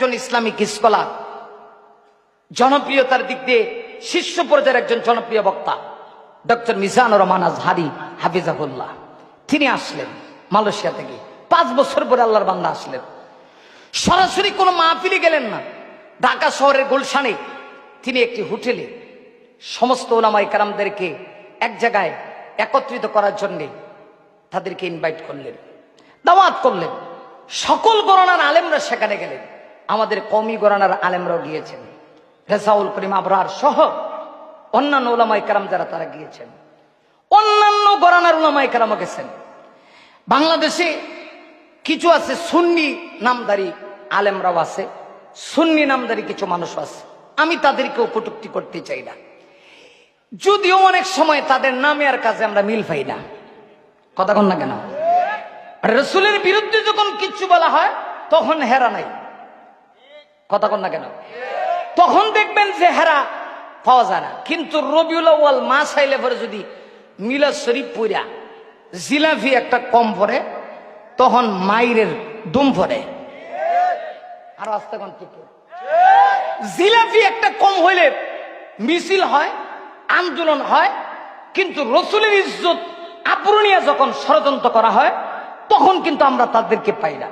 একজন Islamic scholar, জনপ্রিয়তার দিক দিয়ে শীর্ষ পর্যায়ের একজন জনপ্রিয় বক্তা ডক্টর মিজানুর রহমান আজহারি হাফিজাহুল্লাহ। তিনি আসলেন মালয়েশিয়া থেকে। 5 বছর পরে আল্লাহর বান্দা আসলেন। সরাসরি কোনো মাহফিলে গেলেন না। ঢাকা শহরের গুলশানে তিনি একটি হোটেলে সমস্ত উলামায়ে কেরামদেরকে এক জায়গায় একত্রিত করার জন্য তাদেরকে ইনভাইট করলেন, দাওয়াত করলেন। সকল গণনার আলেমরা সেখানে গেলেন। আমাদের কওমি গণনার আলেমরাও গিয়েছেন, রেজাউল করিম আবরার সহ অন্যান্য উলামায়ে কেরাম যারা তারা গিয়েছেন। অন্যান্য গণনার উলামায়ে কেরামও গেছেন। বাংলাদেশে কিছু আছে সুন্নি নামধারী আলেমরাও আছে, সুন্নি নামধারী কিছু মানুষ আছে। আমি তাদেরকেও কটূক্তি করতে চাই না, যদিও অনেক সময় তাদের নামে আর কাজে আমরা মিল পাই না। কথা কন না কেন? রাসূলের বিরুদ্ধে যখন কিছু বলা হয় তখন হেরা নাই। কথা কন না কেন? তখন দেখবেন যে হেরা পাওয়া যায় না। কিন্তু রবিউল আউয়াল মাস আইলে পরে যদি মিলাদ শরীফ পড়া জিলাফি একটা কম পড়ে তখন মাইরের দুম পড়ে। আর আস্তে কোন ঠিক জিলাফি একটা কম হইলে মিছিল হয়, আন্দোলন হয়, কিন্তু রসুলের ইজ্জত আবরণীয় যখন ষড়যন্ত্র করা হয় তখন কিন্তু আমরা তাদেরকে পাই না।